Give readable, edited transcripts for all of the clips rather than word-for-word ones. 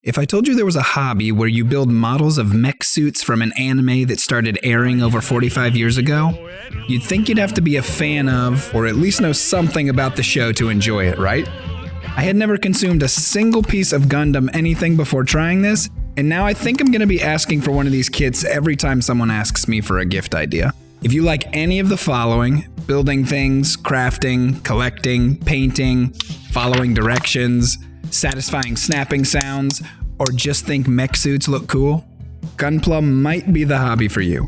If I told you there was a hobby where you build models of mech suits from an anime that started airing over 45 years ago, you'd think you'd have to be a fan of, or at least know something about the show to enjoy it, right? I had never consumed a single piece of Gundam anything before trying this, and now I think I'm going to be asking for one of these kits every time someone asks me for a gift idea. If you like any of the following, building things, crafting, collecting, painting, following directions, satisfying snapping sounds, or just think mech suits look cool, Gunpla might be the hobby for you.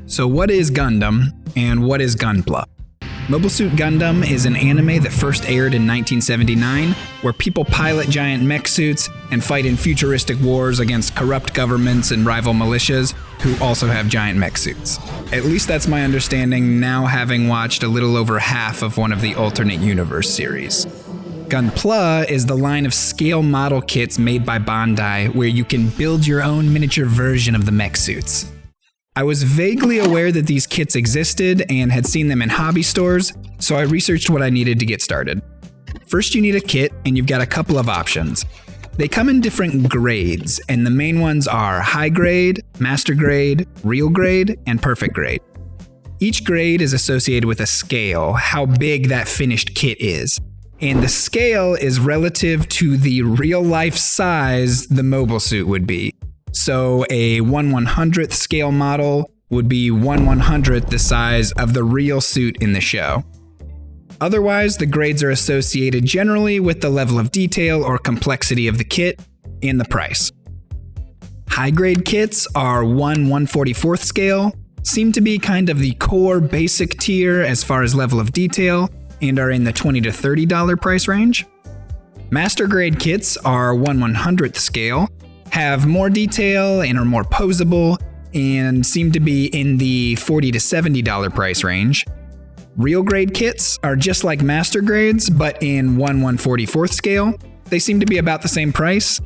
So what is Gundam, and what is Gunpla? Mobile Suit Gundam is an anime that first aired in 1979, where people pilot giant mech suits and fight in futuristic wars against corrupt governments and rival militias who also have giant mech suits. At least that's my understanding now, having watched a little over half of one of the alternate universe series. Gunpla is the line of scale model kits made by Bandai where you can build your own miniature version of the mech suits. I was vaguely aware that these kits existed and had seen them in hobby stores, so I researched what I needed to get started. First, you need a kit, and you've got a couple of options. They come in different grades, and the main ones are high grade, master grade, real grade, and perfect grade. Each grade is associated with a scale, how big that finished kit is. And the scale is relative to the real-life size the mobile suit would be. So a 1/100th scale model would be 1/100th the size of the real suit in the show. Otherwise, the grades are associated generally with the level of detail or complexity of the kit and the price. High-grade kits are 1/144th scale, seem to be kind of the core basic tier as far as level of detail, and are in the $20 to $30 price range. Master grade kits are 1/100th scale, have more detail and are more posable, and seem to be in the $40 to $70 price range. Real grade kits are just like master grades, but in 1/144th scale. They seem to be about the same price.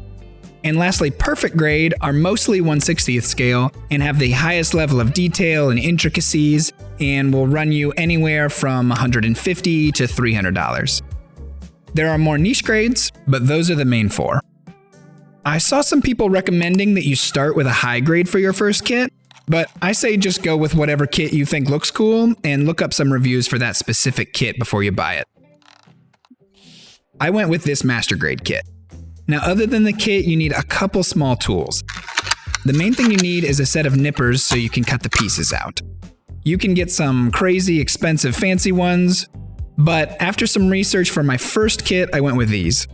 And lastly, perfect grade are mostly 1/60th scale and have the highest level of detail and intricacies, and will run you anywhere from $150 to $300. There are more niche grades, but those are the main four. I saw some people recommending that you start with a high grade for your first kit, but I say just go with whatever kit you think looks cool and look up some reviews for that specific kit before you buy it. I went with this master grade kit. Now, other than the kit, you need a couple small tools. The main thing you need is a set of nippers so you can cut the pieces out. You can get some crazy expensive fancy ones, but after some research for my first kit, I went with these.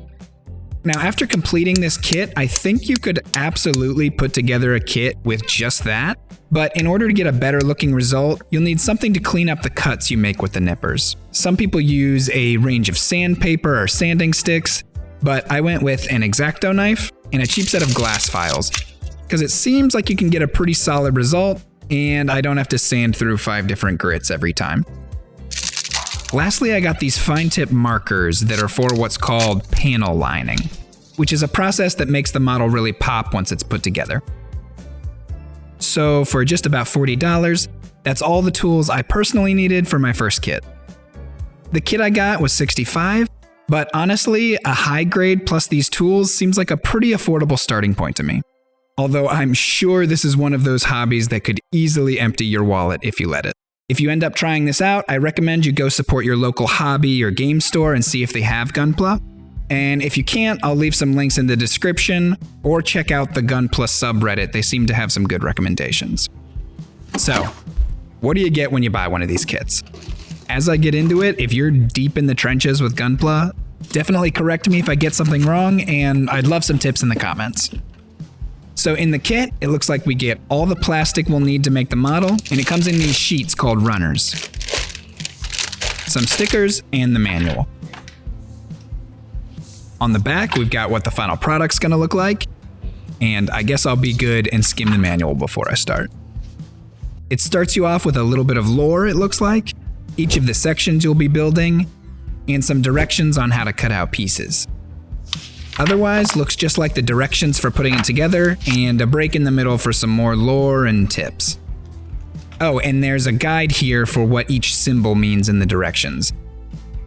Now, after completing this kit, I think you could absolutely put together a kit with just that, but in order to get a better looking result, you'll need something to clean up the cuts you make with the nippers. Some people use a range of sandpaper or sanding sticks, but I went with an X-Acto knife and a cheap set of glass files, because it seems like you can get a pretty solid result, and I don't have to sand through 5 different grits every time. Lastly, I got these fine tip markers that are for what's called panel lining, which is a process that makes the model really pop once it's put together. So for just about $40, that's all the tools I personally needed for my first kit. The kit I got was $65, but honestly, a high grade plus these tools seems like a pretty affordable starting point to me. Although I'm sure this is one of those hobbies that could easily empty your wallet if you let it. If you end up trying this out, I recommend you go support your local hobby or game store and see if they have Gunpla. And if you can't, I'll leave some links in the description, or check out the Gunpla subreddit. They seem to have some good recommendations. So, what do you get when you buy one of these kits? As I get into it, if you're deep in the trenches with Gunpla, definitely correct me if I get something wrong, and I'd love some tips in the comments. So in the kit, it looks like we get all the plastic we'll need to make the model, and it comes in these sheets called runners. Some stickers, and the manual. On the back, we've got what the final product's gonna look like, and I guess I'll be good and skim the manual before I start. It starts you off with a little bit of lore, it looks like, each of the sections you'll be building, and some directions on how to cut out pieces. Otherwise, looks just like the directions for putting it together, and a break in the middle for some more lore and tips. Oh, and there's a guide here for what each symbol means in the directions.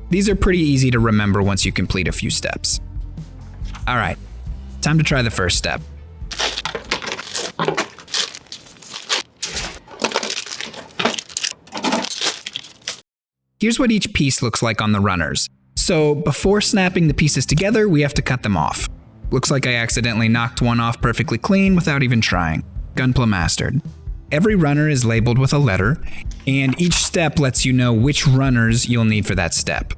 These are pretty easy to remember once you complete a few steps. Alright, Time to try the first step. Here's what each piece looks like on the runners. So before snapping the pieces together, we have to cut them off. Looks like I accidentally knocked one off perfectly clean without even trying. Gunpla mastered. Every runner is labeled with a letter, and each step lets you know which runners you'll need for that step.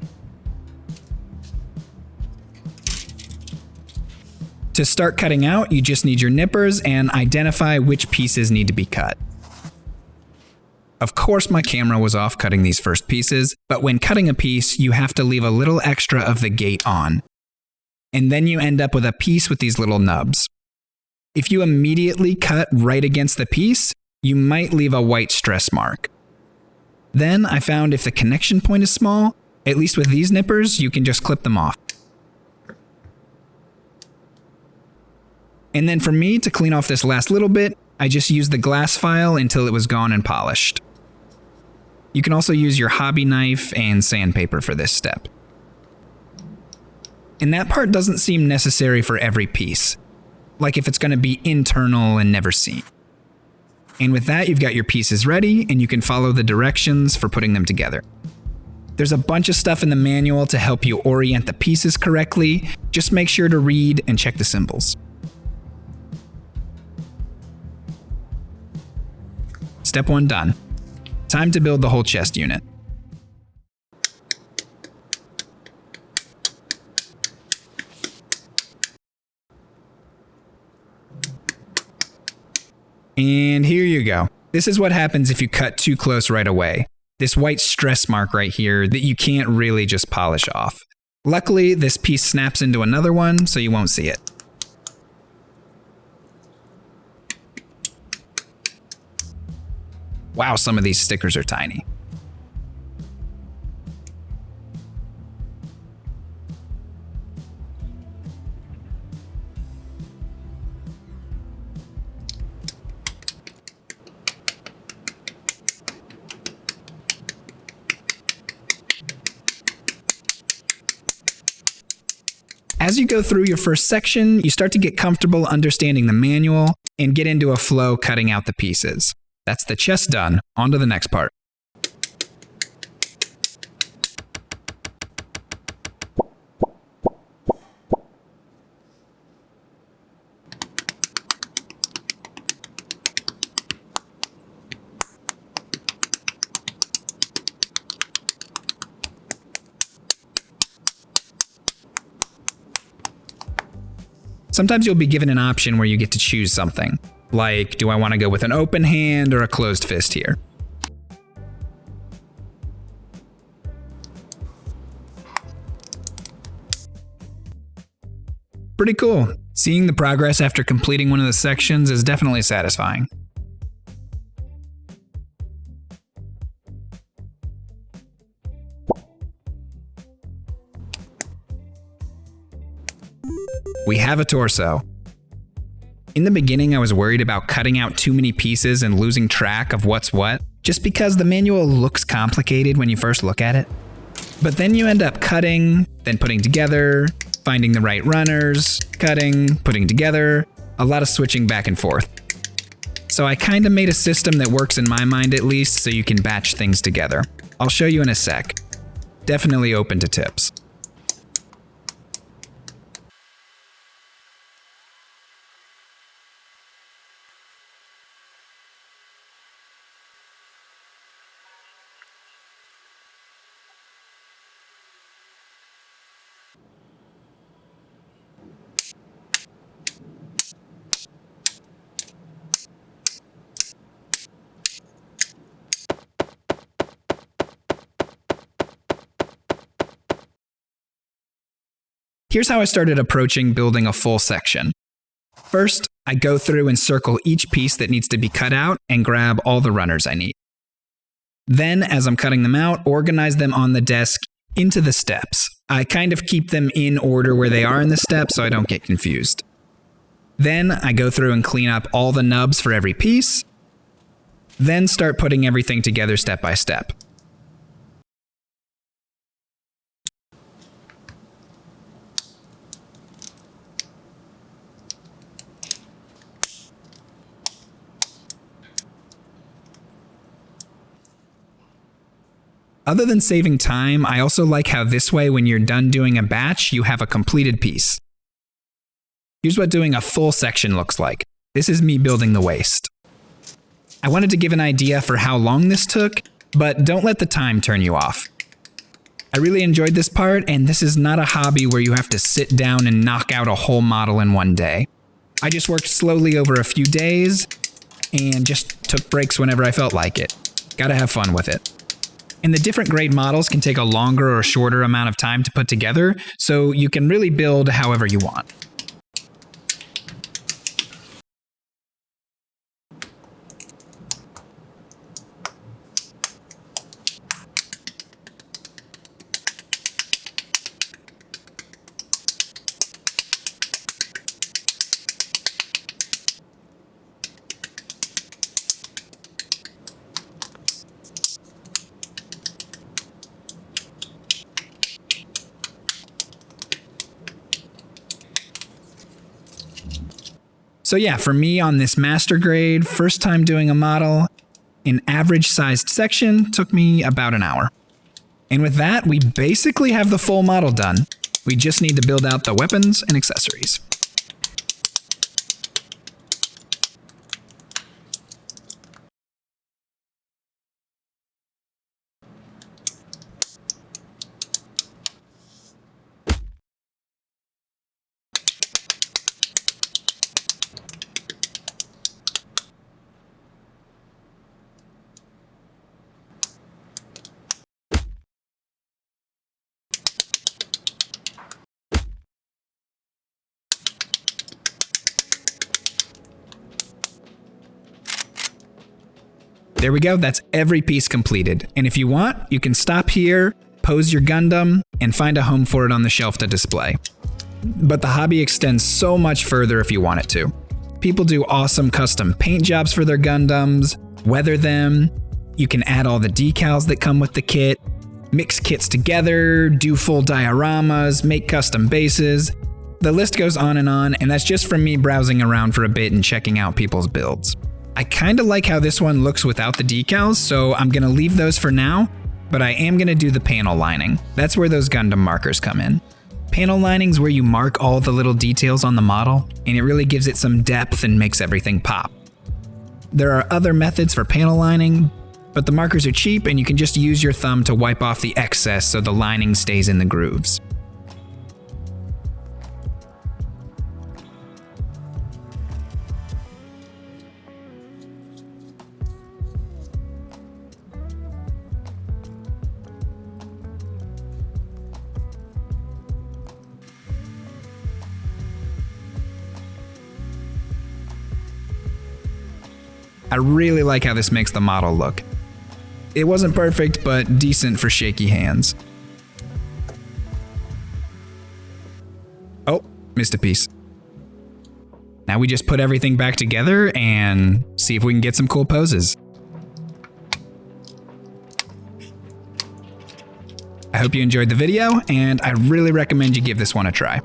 To start cutting out, you just need your nippers and identify which pieces need to be cut. Of course, my camera was off cutting these first pieces, but when cutting a piece, you have to leave a little extra of the gate on. And then you end up with a piece with these little nubs. If you immediately cut right against the piece, you might leave a white stress mark. Then I found if the connection point is small, at least with these nippers, you can just clip them off. And then for me, to clean off this last little bit, I just used the glass file until it was gone and polished. You can also use your hobby knife and sandpaper for this step. And that part doesn't seem necessary for every piece, like if it's going to be internal and never seen. And with that, you've got your pieces ready, and you can follow the directions for putting them together. There's a bunch of stuff in the manual to help you orient the pieces correctly. Just make sure to read and check the symbols. Step 1 done. Time to build the whole chest unit. And here you go. This is what happens if you cut too close right away. This white stress mark right here that you can't really just polish off. Luckily, this piece snaps into another one, so you won't see it. Wow, some of these stickers are tiny. As you go through your first section, you start to get comfortable understanding the manual and get into a flow cutting out the pieces. That's the chest done. On to the next part. Sometimes you'll be given an option where you get to choose something. Like, do I want to go with an open hand or a closed fist here? Pretty cool. Seeing the progress after completing one of the sections is definitely satisfying. We have a torso. In the beginning, I was worried about cutting out too many pieces and losing track of what's what, just because the manual looks complicated when you first look at it. But then you end up cutting, then putting together, finding the right runners, cutting, putting together, a lot of switching back and forth. So I kinda made a system that works in my mind at least, so you can batch things together. I'll show you in a sec. Definitely open to tips. Here's how I started approaching building a full section. First, I go through and circle each piece that needs to be cut out and grab all the runners I need. Then, as I'm cutting them out, organize them on the desk into the steps. I kind of keep them in order where they are in the steps so I don't get confused. Then, I go through and clean up all the nubs for every piece. Then start putting everything together step by step. Other than saving time, I also like how this way when you're done doing a batch, you have a completed piece. Here's what doing a full section looks like. This is me building the waist. I wanted to give an idea for how long this took, but don't let the time turn you off. I really enjoyed this part, and this is not a hobby where you have to sit down and knock out a whole model in one day. I just worked slowly over a few days, and just took breaks whenever I felt like it. Gotta have fun with it. And the different grade models can take a longer or shorter amount of time to put together, so you can really build however you want. So yeah, for me on this master grade, first time doing a model, an average sized section took me about an hour. And with that, we basically have the full model done. We just need to build out the weapons and accessories. There we go, that's every piece completed. And if you want, you can stop here, pose your Gundam, and find a home for it on the shelf to display. But the hobby extends so much further if you want it to. People do awesome custom paint jobs for their Gundams, weather them, you can add all the decals that come with the kit, mix kits together, do full dioramas, make custom bases. The list goes on, and that's just from me browsing around for a bit and checking out people's builds. I kinda like how this one looks without the decals, so I'm gonna leave those for now, but I am gonna do the panel lining. That's where those Gundam markers come in. Panel lining's where you mark all the little details on the model, and it really gives it some depth and makes everything pop. There are other methods for panel lining, but the markers are cheap and you can just use your thumb to wipe off the excess so the lining stays in the grooves. I really like how this makes the model look. It wasn't perfect, but decent for shaky hands. Oh, missed a piece. Now we just put everything back together and see if we can get some cool poses. I hope you enjoyed the video, and I really recommend you give this one a try.